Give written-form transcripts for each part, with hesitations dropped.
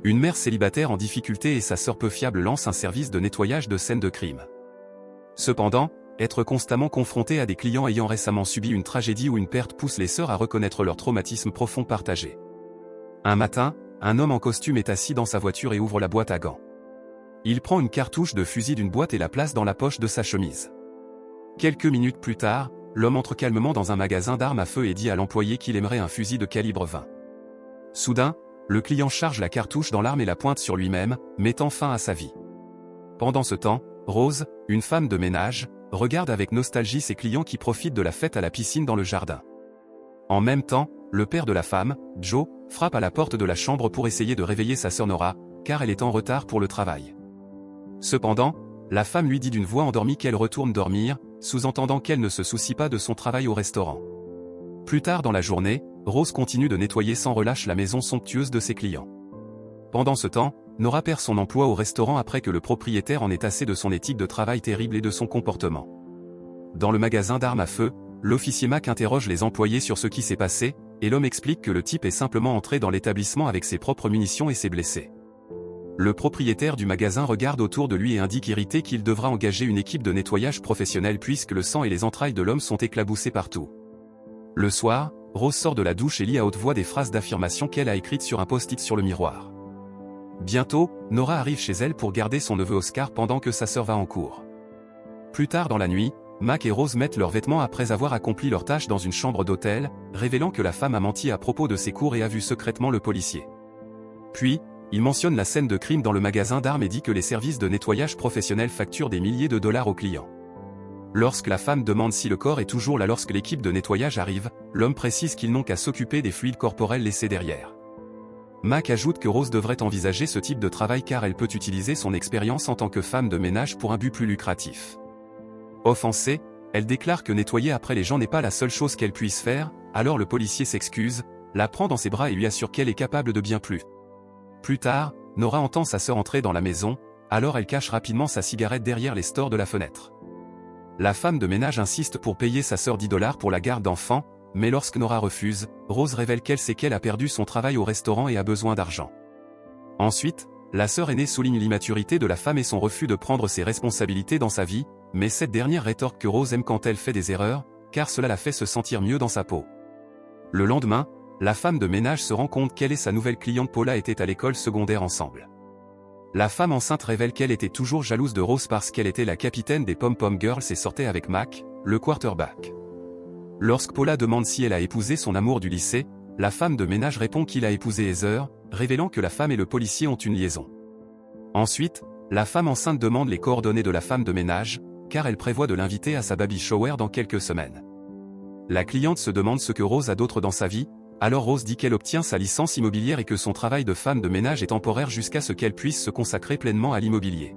Une mère célibataire en difficulté et sa sœur peu fiable lancent un service de nettoyage de scènes de crime. Cependant, être constamment confronté à des clients ayant récemment subi une tragédie ou une perte pousse les sœurs à reconnaître leur traumatisme profond partagé. Un matin, un homme en costume est assis dans sa voiture et ouvre la boîte à gants. Il prend une cartouche de fusil d'une boîte et la place dans la poche de sa chemise. Quelques minutes plus tard, l'homme entre calmement dans un magasin d'armes à feu et dit à l'employé qu'il aimerait un fusil de calibre 20. Soudain, le client charge la cartouche dans l'arme et la pointe sur lui-même, mettant fin à sa vie. Pendant ce temps, Rose, une femme de ménage, regarde avec nostalgie ses clients qui profitent de la fête à la piscine dans le jardin. En même temps, le père de la femme, Joe, frappe à la porte de la chambre pour essayer de réveiller sa sœur Nora, car elle est en retard pour le travail. Cependant, la femme lui dit d'une voix endormie qu'elle retourne dormir, sous-entendant qu'elle ne se soucie pas de son travail au restaurant. Plus tard dans la journée, Rose continue de nettoyer sans relâche la maison somptueuse de ses clients. Pendant ce temps, Nora perd son emploi au restaurant après que le propriétaire en ait assez de son éthique de travail terrible et de son comportement. Dans le magasin d'armes à feu, l'officier Mac interroge les employés sur ce qui s'est passé, et l'homme explique que le type est simplement entré dans l'établissement avec ses propres munitions et s'est blessé. Le propriétaire du magasin regarde autour de lui et indique irrité qu'il devra engager une équipe de nettoyage professionnelle puisque le sang et les entrailles de l'homme sont éclaboussés partout. Le soir, Rose sort de la douche et lit à haute voix des phrases d'affirmation qu'elle a écrites sur un post-it sur le miroir. Bientôt, Nora arrive chez elle pour garder son neveu Oscar pendant que sa sœur va en cours. Plus tard dans la nuit, Mac et Rose mettent leurs vêtements après avoir accompli leur tâche dans une chambre d'hôtel, révélant que la femme a menti à propos de ses cours et a vu secrètement le policier. Puis, il mentionne la scène de crime dans le magasin d'armes et dit que les services de nettoyage professionnels facturent des milliers de dollars aux clients. Lorsque la femme demande si le corps est toujours là lorsque l'équipe de nettoyage arrive, l'homme précise qu'ils n'ont qu'à s'occuper des fluides corporels laissés derrière. Mac ajoute que Rose devrait envisager ce type de travail car elle peut utiliser son expérience en tant que femme de ménage pour un but plus lucratif. Offensée, elle déclare que nettoyer après les gens n'est pas la seule chose qu'elle puisse faire, alors le policier s'excuse, la prend dans ses bras et lui assure qu'elle est capable de bien plus. Plus tard, Nora entend sa sœur entrer dans la maison, alors elle cache rapidement sa cigarette derrière les stores de la fenêtre. La femme de ménage insiste pour payer sa sœur 10 $ pour la garde d'enfants, mais lorsque Nora refuse, Rose révèle qu'elle sait qu'elle a perdu son travail au restaurant et a besoin d'argent. Ensuite, la sœur aînée souligne l'immaturité de la femme et son refus de prendre ses responsabilités dans sa vie, mais cette dernière rétorque que Rose aime quand elle fait des erreurs, car cela la fait se sentir mieux dans sa peau. Le lendemain, la femme de ménage se rend compte qu'elle et sa nouvelle cliente Paula étaient à l'école secondaire ensemble. La femme enceinte révèle qu'elle était toujours jalouse de Rose parce qu'elle était la capitaine des Pom-Pom Girls et sortait avec Mac, le quarterback. Lorsque Paula demande si elle a épousé son amour du lycée, la femme de ménage répond qu'il a épousé Heather, révélant que la femme et le policier ont une liaison. Ensuite, la femme enceinte demande les coordonnées de la femme de ménage, car elle prévoit de l'inviter à sa baby shower dans quelques semaines. La cliente se demande ce que Rose a d'autre dans sa vie, alors Rose dit qu'elle obtient sa licence immobilière et que son travail de femme de ménage est temporaire jusqu'à ce qu'elle puisse se consacrer pleinement à l'immobilier.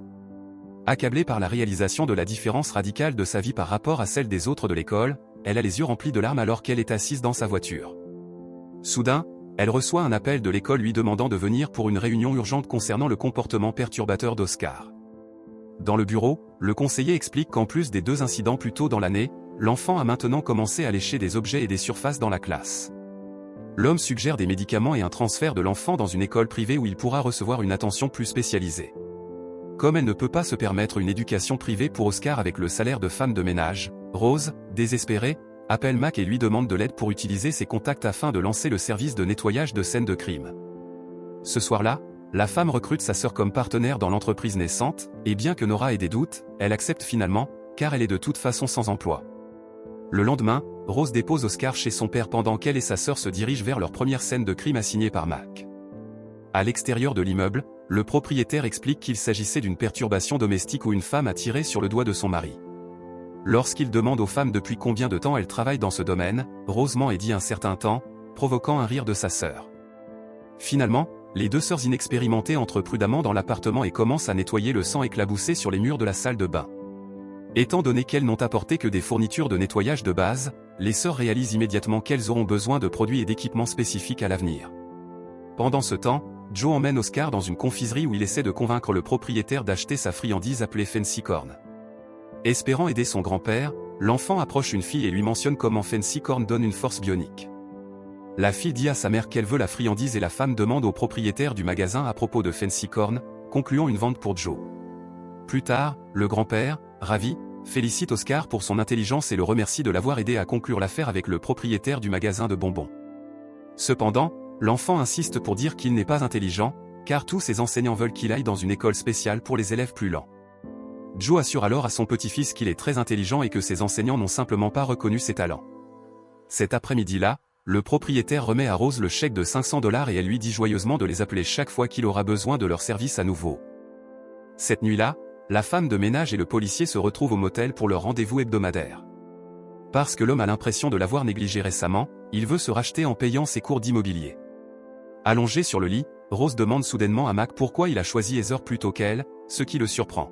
Accablée par la réalisation de la différence radicale de sa vie par rapport à celle des autres de l'école, elle a les yeux remplis de larmes alors qu'elle est assise dans sa voiture. Soudain, elle reçoit un appel de l'école lui demandant de venir pour une réunion urgente concernant le comportement perturbateur d'Oscar. Dans le bureau, le conseiller explique qu'en plus des 2 incidents plus tôt dans l'année, l'enfant a maintenant commencé à lécher des objets et des surfaces dans la classe. L'homme suggère des médicaments et un transfert de l'enfant dans une école privée où il pourra recevoir une attention plus spécialisée. Comme elle ne peut pas se permettre une éducation privée pour Oscar avec le salaire de femme de ménage, Rose, désespérée, appelle Mac et lui demande de l'aide pour utiliser ses contacts afin de lancer le service de nettoyage de scènes de crime. Ce soir-là, la femme recrute sa sœur comme partenaire dans l'entreprise naissante, et bien que Nora ait des doutes, elle accepte finalement, car elle est de toute façon sans emploi. Le lendemain, Rose dépose Oscar chez son père pendant qu'elle et sa sœur se dirigent vers leur première scène de crime assignée par Mac. À l'extérieur de l'immeuble, le propriétaire explique qu'il s'agissait d'une perturbation domestique où une femme a tiré sur le doigt de son mari. Lorsqu'il demande aux femmes depuis combien de temps elles travaillent dans ce domaine, Rose ment et dit un certain temps, provoquant un rire de sa sœur. Finalement, les 2 sœurs inexpérimentées entrent prudemment dans l'appartement et commencent à nettoyer le sang éclaboussé sur les murs de la salle de bain. Étant donné qu'elles n'ont apporté que des fournitures de nettoyage de base, les sœurs réalisent immédiatement qu'elles auront besoin de produits et d'équipements spécifiques à l'avenir. Pendant ce temps, Joe emmène Oscar dans une confiserie où il essaie de convaincre le propriétaire d'acheter sa friandise appelée Fancy Corn. Espérant aider son grand-père, l'enfant approche une fille et lui mentionne comment Fancy Corn donne une force bionique. La fille dit à sa mère qu'elle veut la friandise et la femme demande au propriétaire du magasin à propos de Fancy Corn, concluant une vente pour Joe. Plus tard, le grand-père, ravi, félicite Oscar pour son intelligence et le remercie de l'avoir aidé à conclure l'affaire avec le propriétaire du magasin de bonbons. Cependant, l'enfant insiste pour dire qu'il n'est pas intelligent, car tous ses enseignants veulent qu'il aille dans une école spéciale pour les élèves plus lents. Joe assure alors à son petit-fils qu'il est très intelligent et que ses enseignants n'ont simplement pas reconnu ses talents. Cet après-midi-là, le propriétaire remet à Rose le chèque de $500 et elle lui dit joyeusement de les appeler chaque fois qu'il aura besoin de leur service à nouveau. Cette nuit-là, la femme de ménage et le policier se retrouvent au motel pour leur rendez-vous hebdomadaire. Parce que l'homme a l'impression de l'avoir négligé récemment, il veut se racheter en payant ses cours d'immobilier. Allongé sur le lit, Rose demande soudainement à Mac pourquoi il a choisi Heather plutôt qu'elle, ce qui le surprend.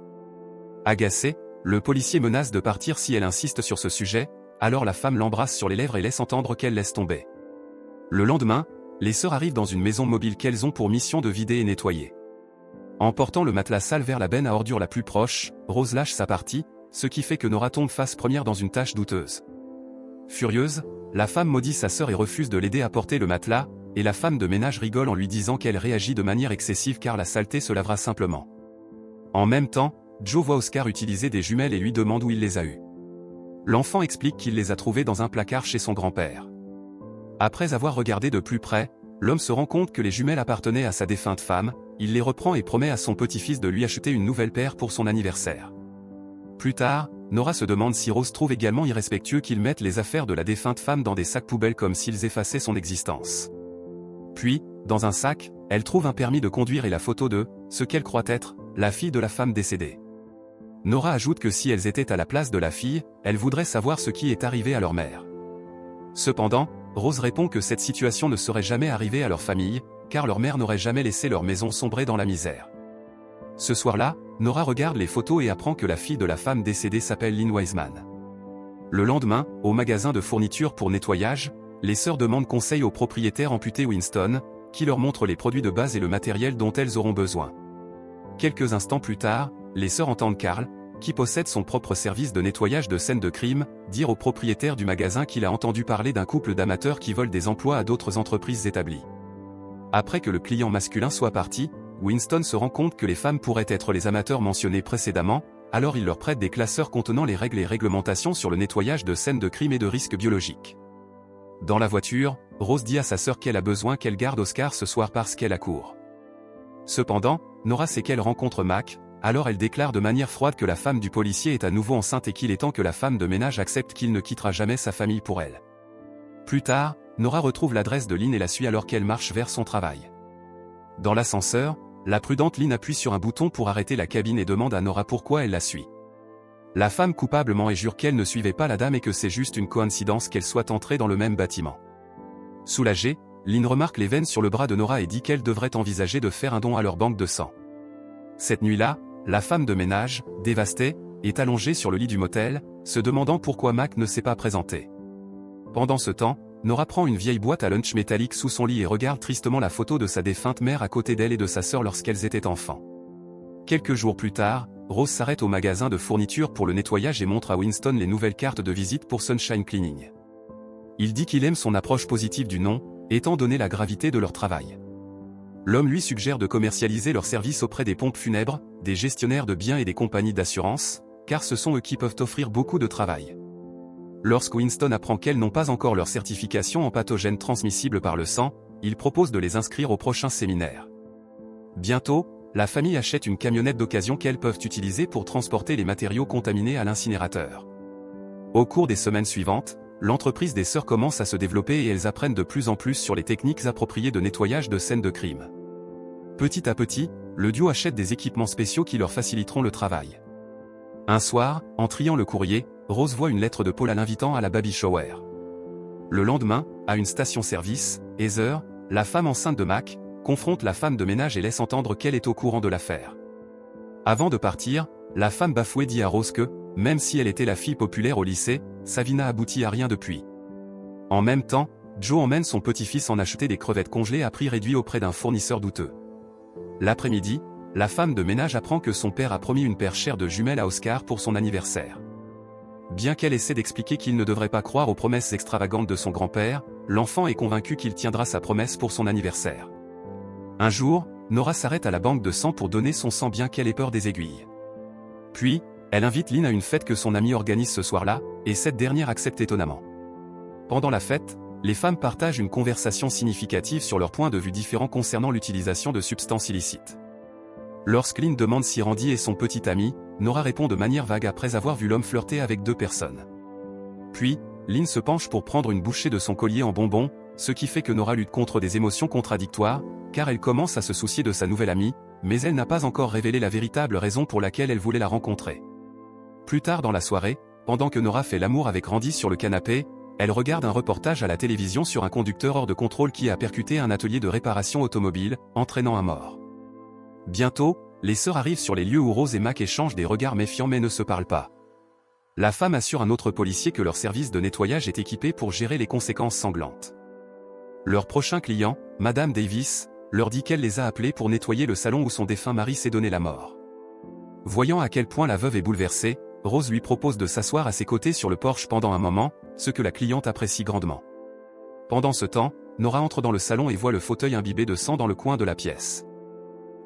Agacé, le policier menace de partir si elle insiste sur ce sujet, alors la femme l'embrasse sur les lèvres et laisse entendre qu'elle laisse tomber. Le lendemain, les sœurs arrivent dans une maison mobile qu'elles ont pour mission de vider et nettoyer. En portant le matelas sale vers la benne à ordures la plus proche, Rose lâche sa partie, ce qui fait que Nora tombe face première dans une tâche douteuse. Furieuse, la femme maudit sa sœur et refuse de l'aider à porter le matelas, et la femme de ménage rigole en lui disant qu'elle réagit de manière excessive car la saleté se lavera simplement. En même temps, Joe voit Oscar utiliser des jumelles et lui demande où il les a eues. L'enfant explique qu'il les a trouvées dans un placard chez son grand-père. Après avoir regardé de plus près, l'homme se rend compte que les jumelles appartenaient à sa défunte femme, il les reprend et promet à son petit-fils de lui acheter une nouvelle paire pour son anniversaire. Plus tard, Nora se demande si Rose trouve également irrespectueux qu'ils mettent les affaires de la défunte femme dans des sacs poubelles comme s'ils effaçaient son existence. Puis, dans un sac, elle trouve un permis de conduire et la photo de, ce qu'elle croit être, la fille de la femme décédée. Nora ajoute que si elles étaient à la place de la fille, elle voudrait savoir ce qui est arrivé à leur mère. Cependant, Rose répond que cette situation ne serait jamais arrivée à leur famille, car leur mère n'aurait jamais laissé leur maison sombrer dans la misère. Ce soir-là, Nora regarde les photos et apprend que la fille de la femme décédée s'appelle Lynn Wiseman. Le lendemain, au magasin de fournitures pour nettoyage, les sœurs demandent conseil au propriétaire amputé Winston, qui leur montre les produits de base et le matériel dont elles auront besoin. Quelques instants plus tard, les sœurs entendent Carl, qui possède son propre service de nettoyage de scènes de crime, dire au propriétaire du magasin qu'il a entendu parler d'un couple d'amateurs qui volent des emplois à d'autres entreprises établies. Après que le client masculin soit parti, Winston se rend compte que les femmes pourraient être les amateurs mentionnés précédemment, alors il leur prête des classeurs contenant les règles et réglementations sur le nettoyage de scènes de crime et de risques biologiques. Dans la voiture, Rose dit à sa sœur qu'elle a besoin qu'elle garde Oscar ce soir parce qu'elle a cours. Cependant, Nora sait qu'elle rencontre Mac, alors elle déclare de manière froide que la femme du policier est à nouveau enceinte et qu'il est temps que la femme de ménage accepte qu'il ne quittera jamais sa famille pour elle. Plus tard, Nora retrouve l'adresse de Lynn et la suit alors qu'elle marche vers son travail. Dans l'ascenseur, la prudente Lynn appuie sur un bouton pour arrêter la cabine et demande à Nora pourquoi elle la suit. La femme coupablement et jure qu'elle ne suivait pas la dame et que c'est juste une coïncidence qu'elle soit entrée dans le même bâtiment. Soulagée, Lynn remarque les veines sur le bras de Nora et dit qu'elle devrait envisager de faire un don à leur banque de sang. Cette nuit-là, la femme de ménage, dévastée, est allongée sur le lit du motel, se demandant pourquoi Mac ne s'est pas présenté. Pendant ce temps, Nora prend une vieille boîte à lunch métallique sous son lit et regarde tristement la photo de sa défunte mère à côté d'elle et de sa sœur lorsqu'elles étaient enfants. Quelques jours plus tard, Rose s'arrête au magasin de fournitures pour le nettoyage et montre à Winston les nouvelles cartes de visite pour Sunshine Cleaning. Il dit qu'il aime son approche positive du nom, étant donné la gravité de leur travail. L'homme lui suggère de commercialiser leurs services auprès des pompes funèbres, des gestionnaires de biens et des compagnies d'assurance, car ce sont eux qui peuvent offrir beaucoup de travail. Lorsque Winston apprend qu'elles n'ont pas encore leur certification en pathogènes transmissibles par le sang, il propose de les inscrire au prochain séminaire. Bientôt, la famille achète une camionnette d'occasion qu'elles peuvent utiliser pour transporter les matériaux contaminés à l'incinérateur. Au cours des semaines suivantes, l'entreprise des sœurs commence à se développer et elles apprennent de plus en plus sur les techniques appropriées de nettoyage de scènes de crime. Petit à petit, le duo achète des équipements spéciaux qui leur faciliteront le travail. Un soir, en triant le courrier, Rose voit une lettre de Paul l'invitant à la baby shower. Le lendemain, à une station-service, Heather, la femme enceinte de Mac, confronte la femme de ménage et laisse entendre qu'elle est au courant de l'affaire. Avant de partir, la femme bafouée dit à Rose que, même si elle était la fille populaire au lycée, sa vie n'a abouti à rien depuis. En même temps, Joe emmène son petit-fils en acheter des crevettes congelées à prix réduit auprès d'un fournisseur douteux. L'après-midi, la femme de ménage apprend que son père a promis une paire chère de jumelles à Oscar pour son anniversaire. Bien qu'elle essaie d'expliquer qu'il ne devrait pas croire aux promesses extravagantes de son grand-père, l'enfant est convaincu qu'il tiendra sa promesse pour son anniversaire. Un jour, Nora s'arrête à la banque de sang pour donner son sang bien qu'elle ait peur des aiguilles. Puis, elle invite Lynn à une fête que son amie organise ce soir-là, et cette dernière accepte étonnamment. Pendant la fête, les femmes partagent une conversation significative sur leurs points de vue différents concernant l'utilisation de substances illicites. Lorsque Lynn demande si Randy est son petit ami, Nora répond de manière vague après avoir vu l'homme flirter avec 2 personnes. Puis, Lynn se penche pour prendre une bouchée de son collier en bonbons, ce qui fait que Nora lutte contre des émotions contradictoires, car elle commence à se soucier de sa nouvelle amie, mais elle n'a pas encore révélé la véritable raison pour laquelle elle voulait la rencontrer. Plus tard dans la soirée, pendant que Nora fait l'amour avec Randy sur le canapé, elle regarde un reportage à la télévision sur un conducteur hors de contrôle qui a percuté un atelier de réparation automobile, entraînant un mort. Bientôt, les sœurs arrivent sur les lieux où Rose et Mac échangent des regards méfiants mais ne se parlent pas. La femme assure un autre policier que leur service de nettoyage est équipé pour gérer les conséquences sanglantes. Leur prochain client, Madame Davis, leur dit qu'elle les a appelés pour nettoyer le salon où son défunt mari s'est donné la mort. Voyant à quel point la veuve est bouleversée, Rose lui propose de s'asseoir à ses côtés sur le porche pendant un moment, ce que la cliente apprécie grandement. Pendant ce temps, Nora entre dans le salon et voit le fauteuil imbibé de sang dans le coin de la pièce.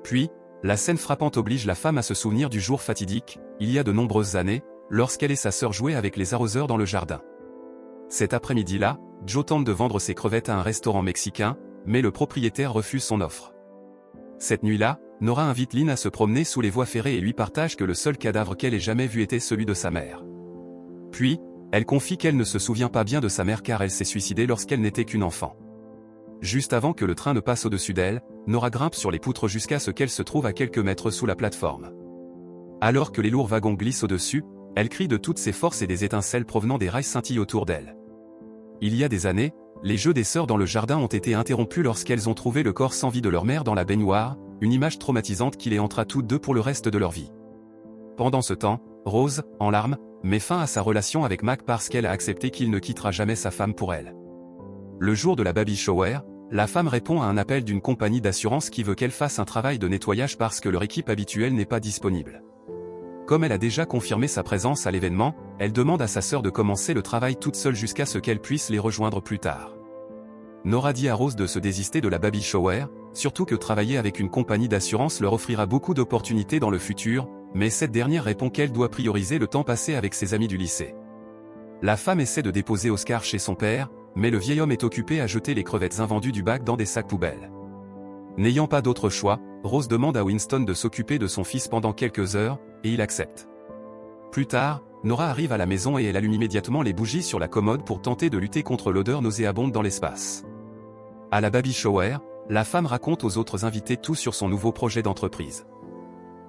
Puis, la scène frappante oblige la femme à se souvenir du jour fatidique, il y a de nombreuses années, lorsqu'elle et sa sœur jouaient avec les arroseurs dans le jardin. Cet après-midi-là, Joe tente de vendre ses crevettes à un restaurant mexicain, mais le propriétaire refuse son offre. Cette nuit-là, Nora invite Lynn à se promener sous les voies ferrées et lui partage que le seul cadavre qu'elle ait jamais vu était celui de sa mère. Puis, elle confie qu'elle ne se souvient pas bien de sa mère car elle s'est suicidée lorsqu'elle n'était qu'une enfant. Juste avant que le train ne passe au-dessus d'elle, Nora grimpe sur les poutres jusqu'à ce qu'elle se trouve à quelques mètres sous la plateforme. Alors que les lourds wagons glissent au-dessus, elle crie de toutes ses forces et des étincelles provenant des rails scintillent autour d'elle. Il y a des années, les jeux des sœurs dans le jardin ont été interrompus lorsqu'elles ont trouvé le corps sans vie de leur mère dans la baignoire, une image traumatisante qui les hantera toutes deux pour le reste de leur vie. Pendant ce temps, Rose, en larmes, met fin à sa relation avec Mac parce qu'elle a accepté qu'il ne quittera jamais sa femme pour elle. Le jour de la baby shower, la femme répond à un appel d'une compagnie d'assurance qui veut qu'elle fasse un travail de nettoyage parce que leur équipe habituelle n'est pas disponible. Comme elle a déjà confirmé sa présence à l'événement, elle demande à sa sœur de commencer le travail toute seule jusqu'à ce qu'elle puisse les rejoindre plus tard. Nora dit à Rose de se désister de la baby shower, surtout que travailler avec une compagnie d'assurance leur offrira beaucoup d'opportunités dans le futur, mais cette dernière répond qu'elle doit prioriser le temps passé avec ses amis du lycée. La femme essaie de déposer Oscar chez son père, mais le vieil homme est occupé à jeter les crevettes invendues du bac dans des sacs poubelles. N'ayant pas d'autre choix, Rose demande à Winston de s'occuper de son fils pendant quelques heures, et il accepte. Plus tard, Nora arrive à la maison et elle allume immédiatement les bougies sur la commode pour tenter de lutter contre l'odeur nauséabonde dans l'espace. À la baby shower, la femme raconte aux autres invités tout sur son nouveau projet d'entreprise.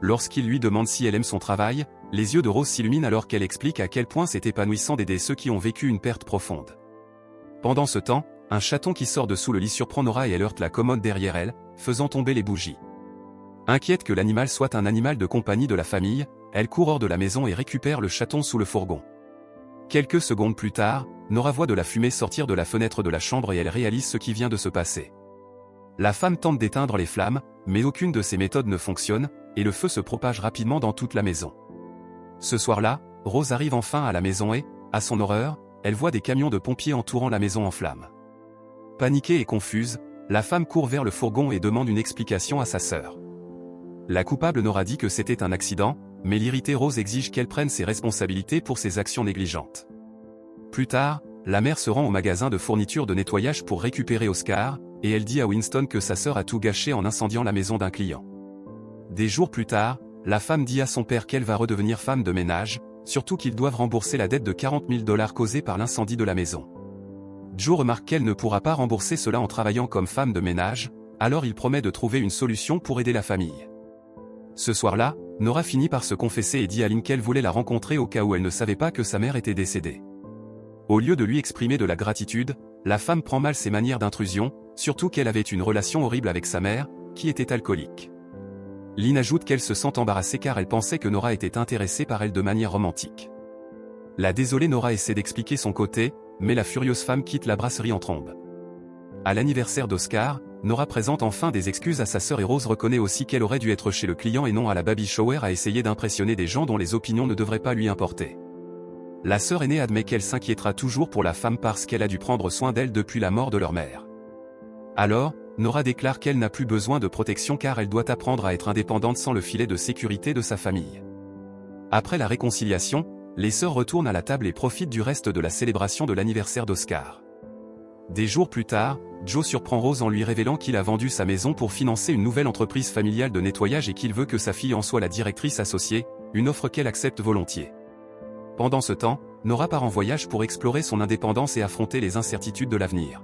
Lorsqu'il lui demande si elle aime son travail, les yeux de Rose s'illuminent alors qu'elle explique à quel point c'est épanouissant d'aider ceux qui ont vécu une perte profonde. Pendant ce temps, un chaton qui sort de sous le lit surprend Nora et elle heurte la commode derrière elle, faisant tomber les bougies. Inquiète que l'animal soit un animal de compagnie de la famille, elle court hors de la maison et récupère le chaton sous le fourgon. Quelques secondes plus tard, Nora voit de la fumée sortir de la fenêtre de la chambre et elle réalise ce qui vient de se passer. La femme tente d'éteindre les flammes, mais aucune de ses méthodes ne fonctionne, et le feu se propage rapidement dans toute la maison. Ce soir-là, Rose arrive enfin à la maison et, à son horreur, elle voit des camions de pompiers entourant la maison en flammes. Paniquée et confuse, la femme court vers le fourgon et demande une explication à sa sœur. La coupable Nora dit que c'était un accident, mais l'irritée Rose exige qu'elle prenne ses responsabilités pour ses actions négligentes. Plus tard, la mère se rend au magasin de fournitures de nettoyage pour récupérer Oscar, et elle dit à Winston que sa sœur a tout gâché en incendiant la maison d'un client. Des jours plus tard, la femme dit à son père qu'elle va redevenir femme de ménage, surtout qu'ils doivent rembourser la dette de $40 000 causée par l'incendie de la maison. Joe remarque qu'elle ne pourra pas rembourser cela en travaillant comme femme de ménage, alors il promet de trouver une solution pour aider la famille. Ce soir-là, Nora finit par se confesser et dit à Lynn qu'elle voulait la rencontrer au cas où elle ne savait pas que sa mère était décédée. Au lieu de lui exprimer de la gratitude, la femme prend mal ses manières d'intrusion, surtout qu'elle avait une relation horrible avec sa mère, qui était alcoolique. Lynn ajoute qu'elle se sent embarrassée car elle pensait que Nora était intéressée par elle de manière romantique. La désolée Nora essaie d'expliquer son côté, mais la furieuse femme quitte la brasserie en trombe. À l'anniversaire d'Oscar, Nora présente enfin des excuses à sa sœur et Rose reconnaît aussi qu'elle aurait dû être chez le client et non à la baby shower à essayer d'impressionner des gens dont les opinions ne devraient pas lui importer. La sœur aînée admet qu'elle s'inquiétera toujours pour la femme parce qu'elle a dû prendre soin d'elle depuis la mort de leur mère. Alors, Nora déclare qu'elle n'a plus besoin de protection car elle doit apprendre à être indépendante sans le filet de sécurité de sa famille. Après la réconciliation, les sœurs retournent à la table et profitent du reste de la célébration de l'anniversaire d'Oscar. Des jours plus tard, Joe surprend Rose en lui révélant qu'il a vendu sa maison pour financer une nouvelle entreprise familiale de nettoyage et qu'il veut que sa fille en soit la directrice associée, une offre qu'elle accepte volontiers. Pendant ce temps, Nora part en voyage pour explorer son indépendance et affronter les incertitudes de l'avenir.